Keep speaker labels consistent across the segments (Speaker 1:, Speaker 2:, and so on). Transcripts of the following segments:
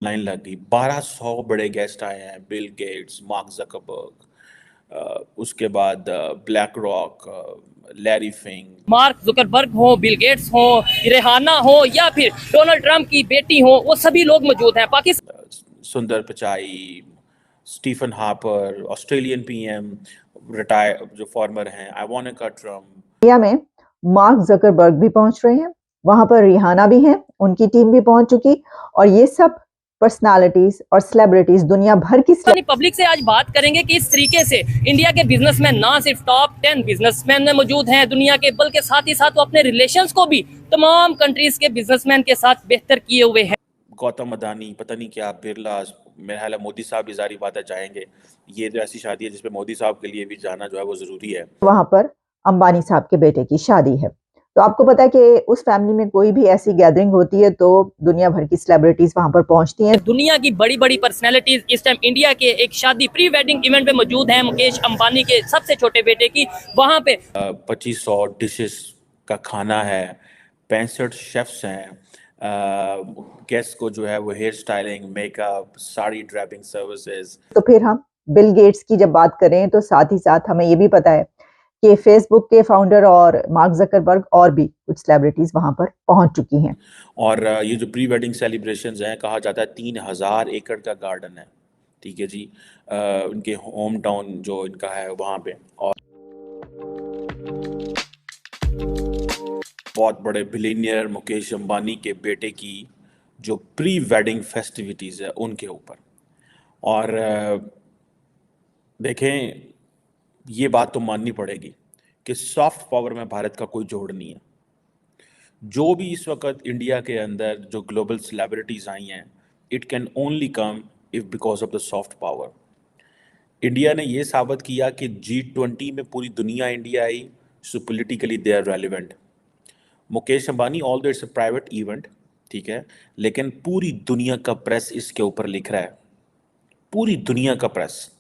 Speaker 1: Line लग गई। 1200 बड़े गेस्ट आए हैं, बिल गेट्स, मार्क जकरबर्ग, उसके बाद ब्लैक रॉक, लैरी फिंग,
Speaker 2: मार्क जुकरबर्ग हो, बिल गेट्स हो, रेहाना हो या फिर डोनाल्ड ट्रंप की बेटी हो, वो सभी लोग मौजूद हैं। Pakistan
Speaker 1: Sundar Pichai, Stephen Harper, Australian PM, retire जो फॉर्मर हैं, आइवानिका ट्रम्प।
Speaker 3: इंडिया में मार्क जकरबर्ग भी पहुंच रहे हैं, वहां पर रिहाना भी हैं, उनकी टीम भी पहुंच चुकी, और ये सब पर्सनालिटीज और सेलिब्रिटीज, दुनिया भर की
Speaker 2: पब्लिक से आज बात करेंगे कि इस तरीके से इंडिया के बिजनेसमैन ना सिर्फ टॉप 10 बिजनेसमैन में मौजूद हैं दुनिया के, बल्कि साथ ही साथ वो अपने रिलेशंस को भी तमाम कंट्रीज के बिजनेसमैन के साथ बेहतर किए हुए हैं।
Speaker 1: गौतम अदानी, पता नहीं क्या, बिरला, मेरा ख्याल है मोदी साहब भी जारी बात है चाहेंगे। ये तो ऐसी शादी है जिसपे मोदी साहब के लिए भी जाना जो है वो जरूरी है।
Speaker 3: वहां पर अंबानी साहब के बेटे की शादी है, तो आपको पता है कि उस फैमिली में कोई भी ऐसी गैदरिंग होती है तो दुनिया भर की सेलिब्रिटीज वहां पर पहुंचती हैं।
Speaker 2: दुनिया की बड़ी बड़ी पर्सनैलिटीज इस टाइम इंडिया के एक शादी प्री वेडिंग इवेंट पे मौजूद हैं। मुकेश अंबानी के सबसे छोटे बेटे की वहां पे
Speaker 1: 2500 डिशेस का खाना है, 65 शेफ्स हैं, गेस्ट को जो है वो hair styling, makeup, sari draping services.
Speaker 3: तो फिर हम बिल गेट्स की जब बात करें तो साथ ही साथ हमें ये भी पता है कि फेसबुक के फाउंडर और मार्क जकरबर्ग और भी कुछ सेलिब्रिटीज वहां पर पहुंच चुकी हैं।
Speaker 1: और ये जो प्री वेडिंग सेलिब्रेशंस हैं, कहा जाता है 3000 एकड़ का गार्डन है, ठीक है जी, उनके होम टाउन जो इनका है वहाँ पे। और बहुत बड़े बिलियनियर मुकेश अंबानी के बेटे की जो प्री वेडिंग फेस्टिविटीज़ है उनके ऊपर। और देखें, ये बात तो माननी पड़ेगी कि सॉफ्ट पावर में भारत का कोई जोड़ नहीं है। जो भी इस वक्त इंडिया के अंदर जो ग्लोबल सेलिब्रिटीज़ आई हैं, it can only come if because of the soft power. India ने ये साबित किया कि G20 में पूरी दुनिया इंडिया आई, so politically they are relevant. Mukesh Ambani, although it's a private event, ठीक है, लेकिन पूरी दुनिया का प्रेस इसके ऊपर लिख रहा है, पूरी दुनिया का प्रेस,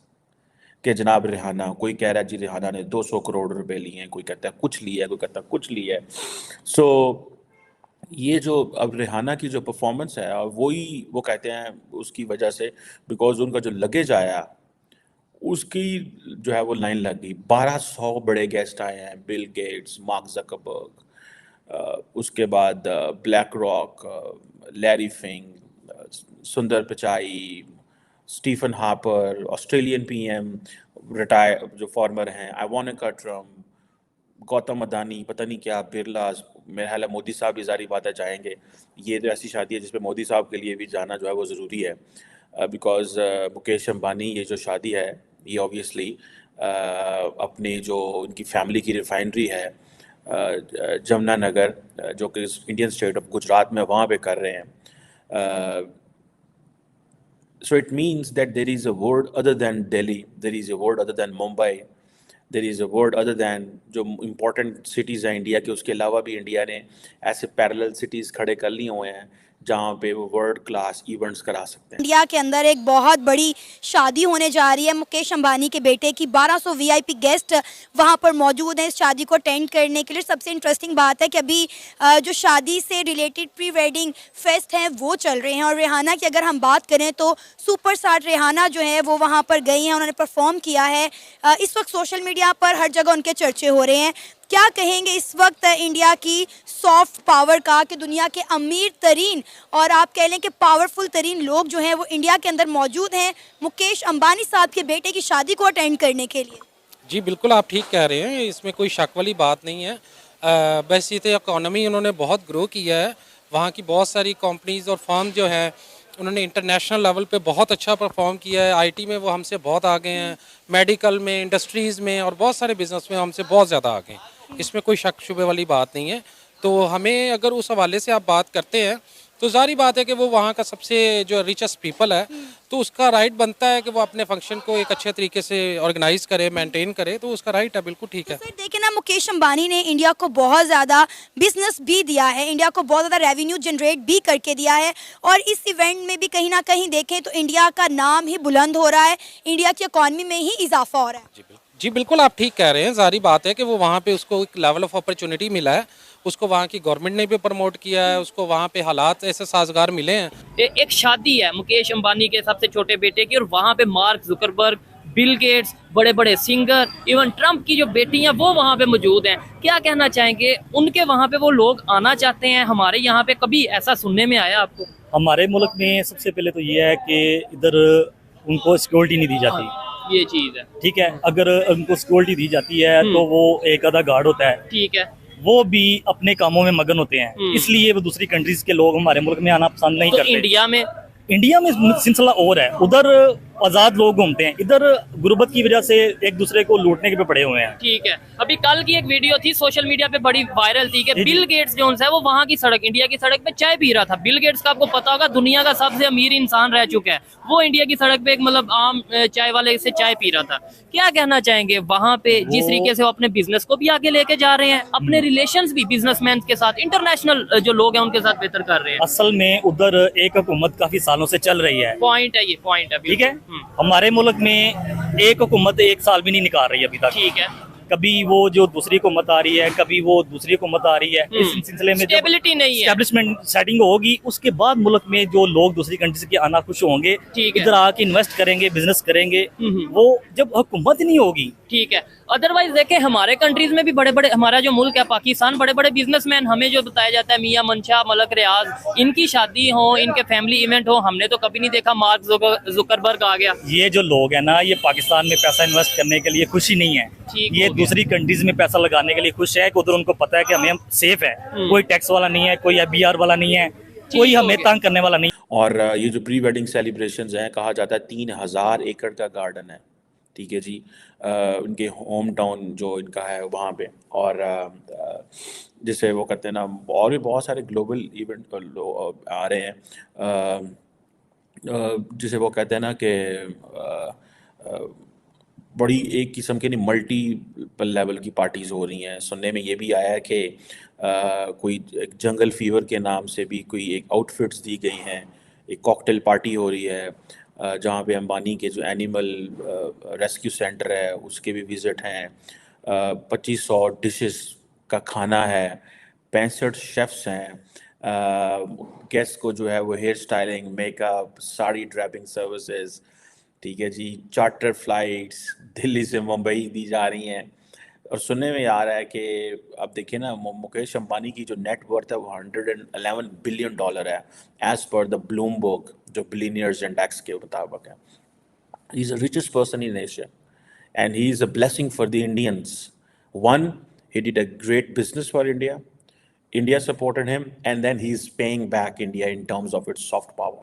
Speaker 1: कि जनाब रिहाना, कोई कह रहा है जी रिहाना ने 200 करोड़ रुपए लिए हैं, कोई कहता है कुछ लिया है, कोई कहता है कुछ लिया है। सो ये जो अब रिहाना की जो परफॉर्मेंस है, और वही वो कहते हैं उसकी वजह से, बिकॉज उनका जो लगेज आया उसकी जो है वो लाइन लग गई। 1200 बड़े गेस्ट आए हैं, बिल गेट्स, मार्क जकरबर्ग, उसके बाद black rock, Larry Fink, Sundar Pichai, Stephen Harper, Australian PM, retire जो फॉर्मर हैं, आइवानिका ट्रम्प, गौतम अदानी, पता नहीं क्या, बिरला, मेरा ख्याल है मोदी साहब भी जारी बात है चाहेंगे। ये तो ऐसी शादी है जिसपे मोदी साहब के लिए भी जाना जो है वो ज़रूरी है। बिकॉज मुकेश अंबानी ये जो शादी है, ये ऑब्वियसली अपनी जो उनकी फैमिली की रिफाइनरी है जमुनानगर, जो कि इंडियन स्टेट ऑफ गुजरात में, वहाँ पे कर रहे हैं। So it means that there is a world other than Delhi, there is a world other than Mumbai, there is a word other than जो इम्पोर्टेंट सिटीज़ हैं इंडिया के, उसके अलावा भी इंडिया ने ऐसे पैरेलल सिटीज़ खड़े कर लिए हुए हैं जहाँ पे वो वर्ल्ड क्लास इवेंट्स करा सकते हैं।
Speaker 4: इंडिया के अंदर एक बहुत बड़ी शादी होने जा रही है मुकेश अंबानी के बेटे की। 1200 वीआईपी गेस्ट वहां पर मौजूद हैं इस शादी को अटेंड करने के लिए। सबसे इंटरेस्टिंग बात है कि अभी जो शादी से रिलेटेड प्री वेडिंग फेस्ट हैं वो चल रहे हैं। और रेहाना की अगर हम बात करें तो सुपरस्टार रेहाना जो है वो वहाँ पर गई हैं, उन्होंने परफॉर्म किया है। इस वक्त सोशल मीडिया पर हर जगह उनके चर्चे हो रहे हैं। क्या कहेंगे इस वक्त इंडिया की सॉफ्ट पावर का, कि दुनिया के अमीर तरीन और आप कह लें कि पावरफुल तरीन लोग जो हैं वो इंडिया के अंदर मौजूद हैं मुकेश अंबानी साहब के बेटे की शादी को अटेंड करने के लिए?
Speaker 5: जी बिल्कुल, आप ठीक कह रहे हैं, इसमें कोई शक वाली बात नहीं है। बस ये तो इकोनॉमी उन्होंने बहुत ग्रो किया है, वहाँ की बहुत सारी कंपनीज और फर्म जो हैं उन्होंने इंटरनेशनल लेवल पे बहुत अच्छा परफॉर्म किया है। आईटी में वो हमसे बहुत आगे हैं, मेडिकल में, इंडस्ट्रीज़ में और बहुत सारे बिजनेस में हमसे बहुत ज़्यादा आगे हैं, इसमें कोई शक शुबे वाली बात नहीं है। तो हमें अगर उस हवाले से आप बात करते हैं तो जारी बात है कि वो वहाँ का सबसे जो रिचेस्ट पीपल है, तो उसका राइट बनता है कि वो अपने फंक्शन को एक अच्छे तरीके से ऑर्गेनाइज करे, मेंटेन करे, तो उसका राइट है, बिल्कुल ठीक है।
Speaker 4: तो फिर देखें ना, मुकेश अंबानी ने इंडिया को बहुत ज़्यादा बिजनेस भी दिया है, इंडिया को बहुत ज़्यादा रेवेन्यू जनरेट भी करके दिया है। और इस इवेंट में भी कहीं ना कहीं देखें तो इंडिया का नाम ही बुलंद हो रहा है, इंडिया की इकॉनमी में ही इजाफा हो रहा है।
Speaker 5: जी बिल्कुल, आप ठीक कह रहे हैं। जारी बात है कि वो वहाँ पे उसको एक लेवल ऑफ अपॉर्चुनिटी मिला है, उसको वहाँ की गवर्नमेंट ने भी प्रमोट किया है, उसको वहाँ पे हालात ऐसे साजगार मिले हैं।
Speaker 2: एक शादी है मुकेश अंबानी के सबसे छोटे बेटे की, और वहाँ पे मार्क जुकरबर्ग, बिल गेट्स, बड़े बड़े सिंगर, इवन ट्रम्प की जो बेटी हैं वो वहाँ पे मौजूद हैं। क्या कहना चाहेंगे, उनके वहाँ पे वो लोग आना चाहते हैं, हमारे यहाँ पे कभी ऐसा सुनने में आया आपको?
Speaker 6: हमारे मुल्क में सबसे पहले तो ये है कि इधर उनको सिक्योरिटी नहीं दी जाती।
Speaker 2: ये चीज है,
Speaker 6: ठीक है, अगर उनको सिक्योरिटी दी जाती है तो वो एक आधा गार्ड होता है,
Speaker 2: ठीक है,
Speaker 6: वो भी अपने कामों में मगन होते हैं, इसलिए वो दूसरी कंट्रीज के लोग हमारे मुल्क में आना पसंद नहीं
Speaker 2: तो
Speaker 6: करते।
Speaker 2: इंडिया में
Speaker 6: सिलसिला और है, उधर आजाद लोग घूमते हैं, इधर गुर्बत की वजह से एक दूसरे को लूटने के पे पड़े हुए हैं।
Speaker 2: ठीक है, अभी कल की एक वीडियो थी सोशल मीडिया पे बड़ी वायरल थी कि बिल गेट्स जो है वो वहाँ की सड़क, इंडिया की सड़क पे चाय पी रहा था। बिल गेट्स का आपको पता होगा दुनिया का सबसे अमीर इंसान रह चुका है, वो इंडिया की सड़क पे एक मतलब आम चाय वाले से चाय पी रहा था। क्या कहना चाहेंगे, वहाँ पे जिस तरीके से वो अपने बिजनेस को भी आगे लेके जा रहे हैं, अपने रिलेशंस भी बिजनेसमैन के साथ, इंटरनेशनल जो लोग हैं उनके साथ बेहतर कर रहे हैं।
Speaker 6: असल में उधर एक हुकूमत काफी सालों से चल रही है,
Speaker 2: पॉइंट है, ये पॉइंट है,
Speaker 6: ठीक है। हमारे मुल्क में एक हुकूमत एक साल भी नहीं निकाल रही अभी तक,
Speaker 2: ठीक है,
Speaker 6: कभी वो जो दूसरी हुकूमत आ रही है, कभी वो दूसरी हुकूमत आ रही है। इस सिलसिले में
Speaker 2: स्टेबिलिटी नहीं है,
Speaker 6: एस्टैब्लिशमेंट सेटिंग होगी, उसके बाद मुल्क में जो लोग दूसरी कंट्री से आना खुश होंगे,
Speaker 2: ठीक है,
Speaker 6: इधर आके इन्वेस्ट करेंगे, बिजनेस करेंगे। वो जब हुकूमत नहीं होगी,
Speaker 2: ठीक है। अदरवाइज देखें हमारे कंट्रीज में भी बड़े बड़े, हमारा जो मुल्क है पाकिस्तान, बड़े बड़े बिजनेसमैन, हमें जो बताया जाता है मियां मंशा, मलक रियाज, इनकी शादी हो, इनके फैमिली इवेंट हो, हमने तो कभी नहीं देखा मार्क जुकरबर्ग आ गया।
Speaker 6: ये जो लोग है ना, ये पाकिस्तान में पैसा इन्वेस्ट करने के लिए खुशी नहीं है, ये दूसरी कंट्रीज में पैसा लगाने के लिए खुश है कि उधर उनको पता है कि हमें सेफ है, कोई टैक्स वाला नहीं है, कोई FBR वाला नहीं है, कोई हमें तंग करने वाला नहीं।
Speaker 1: और ये जो प्री वेडिंग सेलिब्रेशंस हैं, कहा जाता है 3000 एकड़ का गार्डन है, ठीक है जी, उनके होम टाउन जो इनका है वहाँ पे। और जिसे वो कहते हैं ना, और भी बहुत सारे ग्लोबल इवेंट आ रहे हैं, जिसे वो कहते हैं ना कि बड़ी एक किस्म की नहीं, मल्टीपल लेवल की पार्टीज़ हो रही हैं। सुनने में ये भी आया है कि कोई एक जंगल फीवर के नाम से भी कोई एक आउटफिट्स दी गई हैं, एक कॉकटेल पार्टी हो रही है जहाँ पे अंबानी के जो एनिमल रेस्क्यू सेंटर है उसके भी विज़िट हैं। 2500 डिशेस का खाना है, 65 शेफ्स हैं, गेस्ट को जो है वो hair styling, makeup, sari draping services, ठीक है जी, चार्टर फ्लाइट्स दिल्ली से मुंबई दी जा रही हैं। और सुनने में आ रहा है कि अब देखिए ना, मुकेश अंबानी की जो नेट वर्थ है वो $111 बिलियन है, एज पर द ब्लूमबर्ग जो बिलियनियर्स इंडेक्स के मुताबिक है। He is the richest person in Asia and he is a blessing for the Indians. One, he did a great business for India. India supported him, and then he's paying back India in terms of its soft power.